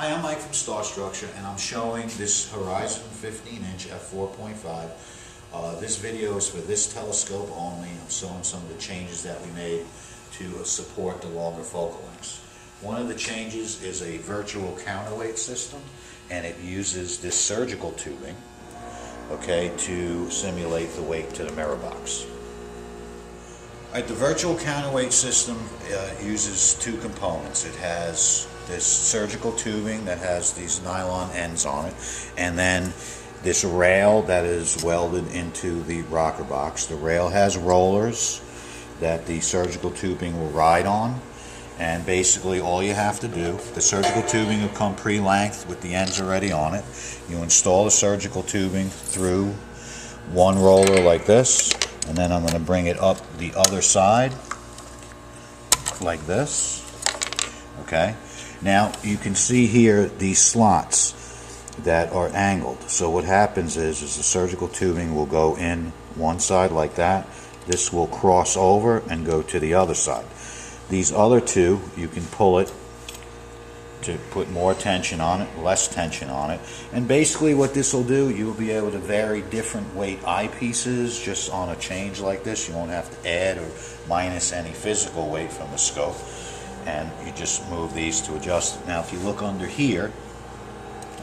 Hi, I'm Mike from Star Structure, and I'm showing this Horizon 15-inch f4.5. This video is for this telescope only. I'm showing some of the changes that we made to support the longer focal lengths. One of the changes is a virtual counterweight system, and it uses this surgical tubing, okay, to simulate the weight to the mirror box. Alright, the virtual counterweight system uses two components. It has this surgical tubing that has these nylon ends on it, and then this rail that is welded into the rocker box. The rail has rollers that the surgical tubing will ride on, and basically all you have to do, the surgical tubing will come pre-length with the ends already on it. You install the surgical tubing through one roller like this, and then I'm going to bring it up the other side like this. Okay, now you can see here these slots that are angled. So what happens is the surgical tubing will go in one side like that. This will cross over and go to the other side. These other two, you can pull it to put more tension on it, less tension on it, and basically what this will do, you will be able to vary different weight eyepieces just on a change like this. You won't have to add or minus any physical weight from the scope, and you just move these to adjust it. Now if you look under here,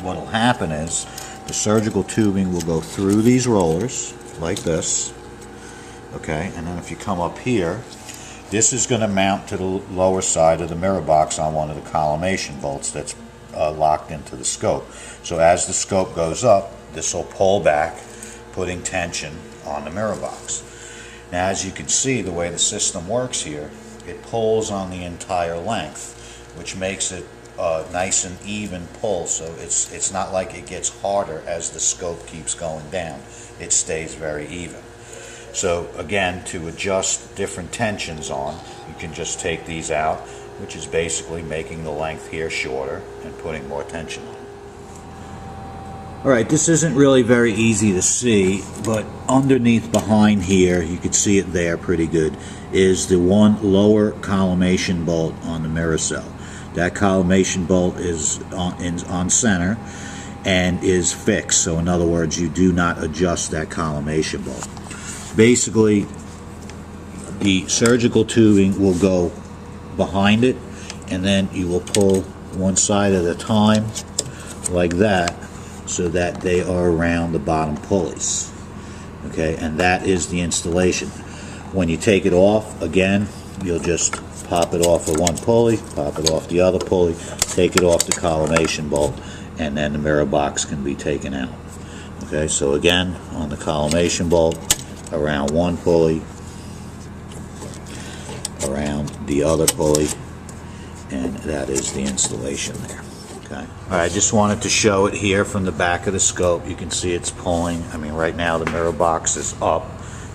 what will happen is the surgical tubing will go through these rollers like this, okay, and then if you come up here, this is going to mount to the lower side of the mirror box on one of the collimation bolts that's locked into the scope. So as the scope goes up, this will pull back, putting tension on the mirror box. Now as you can see, the way the system works here, it pulls on the entire length, which makes it a nice and even pull. So it's not like it gets harder as the scope keeps going down. It stays very even. So again, to adjust different tensions on, you can just take these out, which is basically making the length here shorter and putting more tension on. Alright, this isn't really very easy to see, but underneath behind here, you can see it there pretty good, is the one lower collimation bolt on the mirror cell. That collimation bolt is on center and is fixed. So in other words, you do not adjust that collimation bolt. Basically, the surgical tubing will go behind it, and then you will pull one side at a time like that, so that they are around the bottom pulleys. Okay, and that is the installation. When you take it off, again, you'll just pop it off of one pulley, pop it off the other pulley, take it off the collimation bolt, and then the mirror box can be taken out. Okay, so again, on the collimation bolt, around one pulley, around the other pulley, and that is the installation there. Okay. Alright, I just wanted to show it here from the back of the scope. You can see it's pulling. I mean, right now the mirror box is up,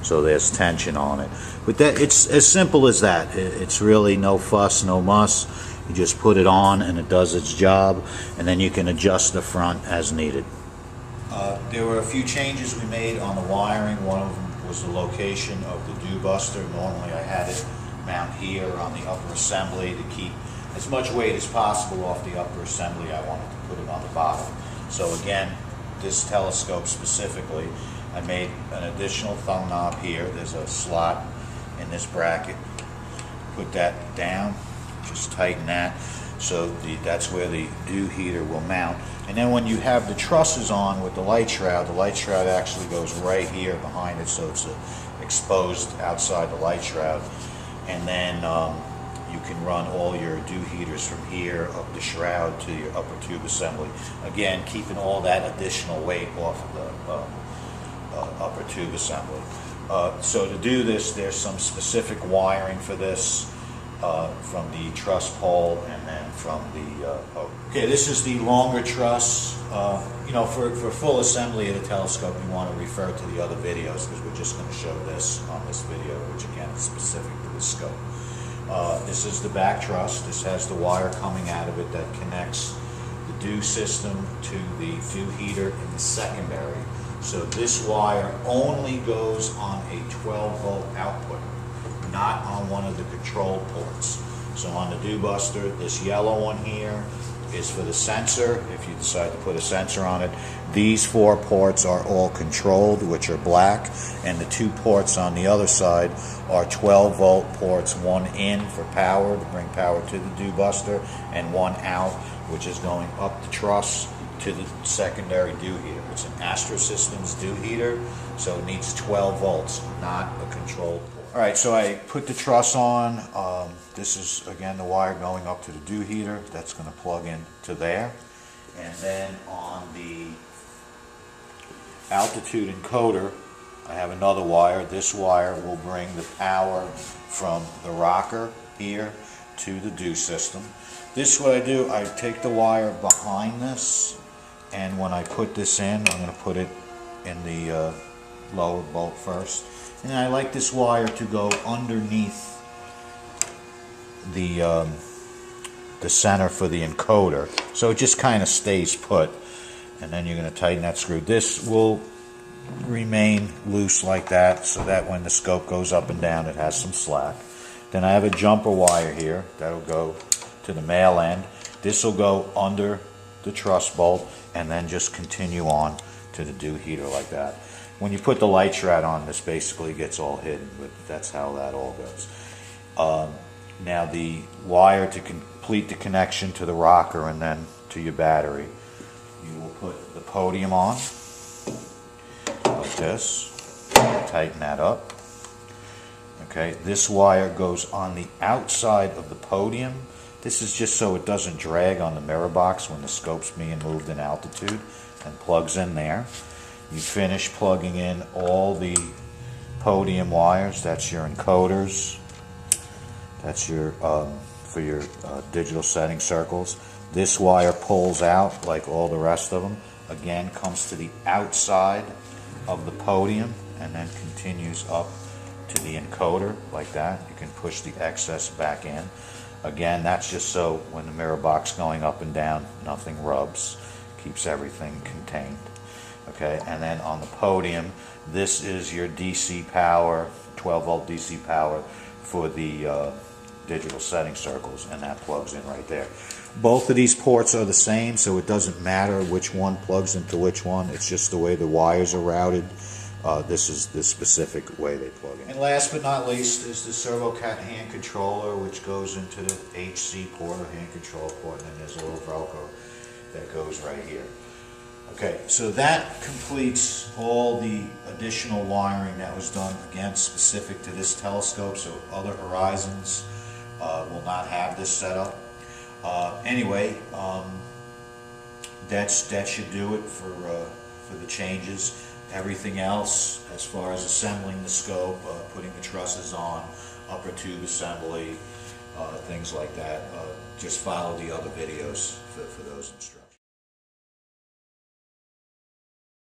so there's tension on it. But that, it's as simple as that. It's really no fuss, no muss. You just put it on and it does its job, and then you can adjust the front as needed. There were a few changes we made on the wiring. One of them was the location of the dew buster. Normally I had it mount here on the upper assembly to keep as much weight as possible off the upper assembly. I wanted to put it on the bottom. So again, this telescope specifically, I made an additional thumb knob here. There's a slot in this bracket. Put that down, just tighten that. So that's where the dew heater will mount. And then when you have the trusses on with the light shroud actually goes right here behind it, so it's exposed outside the light shroud. And then you can run all your dew heaters from here up the shroud to your upper tube assembly. Again, keeping all that additional weight off of the upper tube assembly. So to do this, there's some specific wiring for this. From the truss pole and then from the Okay, this is the longer truss. You know, for full assembly of the telescope, you want to refer to the other videos, because we're just going to show this on this video, which again is specific to the scope. This is the back truss. This has the wire coming out of it that connects the dew system to the dew heater in the secondary. So this wire only goes on a 12-volt output, not on one of the control ports. So on the dew buster, this yellow one here is for the sensor. If you decide to put a sensor on it, these 4 ports are all controlled, which are black, and the 2 ports on the other side are 12-volt ports, one in for power to bring power to the dew buster, and one out, which is going up the truss to the secondary dew heater. It's an Astra Systems dew heater, so it needs 12 volts, not a controlled port. Alright, so I put the truss on. This is, again, the wire going up to the dew heater. That's going to plug in to there. And then on the altitude encoder, I have another wire. This wire will bring the power from the rocker here to the dew system. This, what I do, I take the wire behind this, and when I put this in, I'm going to put it in the lower bolt first. And I like this wire to go underneath the center for the encoder, so it just kind of stays put. And then you're going to tighten that screw. This will remain loose like that, so that when the scope goes up and down, it has some slack. Then I have a jumper wire here that'll go to the male end. This will go under the truss bolt and then just continue on to the dew heater like that. When you put the light shroud on, this basically gets all hidden, but that's how that all goes. Now the wire to complete the connection to the rocker and then to your battery, you will put the podium on like this, tighten that up. Okay, this wire goes on the outside of the podium. This is just so it doesn't drag on the mirror box when the scope's being moved in altitude, and plugs in there. You finish plugging in all the podium wires. That's your encoders. That's your for your digital setting circles. This wire pulls out like all the rest of them. Again, comes to the outside of the podium and then continues up to the encoder like that. You can push the excess back in. Again, that's just so when the mirror box going up and down, nothing rubs. Keeps everything contained. Okay, and then on the podium, this is your DC power, 12-volt DC power for the digital setting circles, and that plugs in right there. Both of these ports are the same, so it doesn't matter which one plugs into which one. It's just the way the wires are routed. This is the specific way they plug in. And last but not least is the ServoCat hand controller, which goes into the HC port or hand control port, and then there's a little Velcro that goes right here. Okay, so that completes all the additional wiring that was done, again, specific to this telescope, so other horizons will not have this setup. Anyway, that should do it for the changes. Everything else, as far as assembling the scope, putting the trusses on, upper tube assembly, things like that, just follow the other videos for those instructions.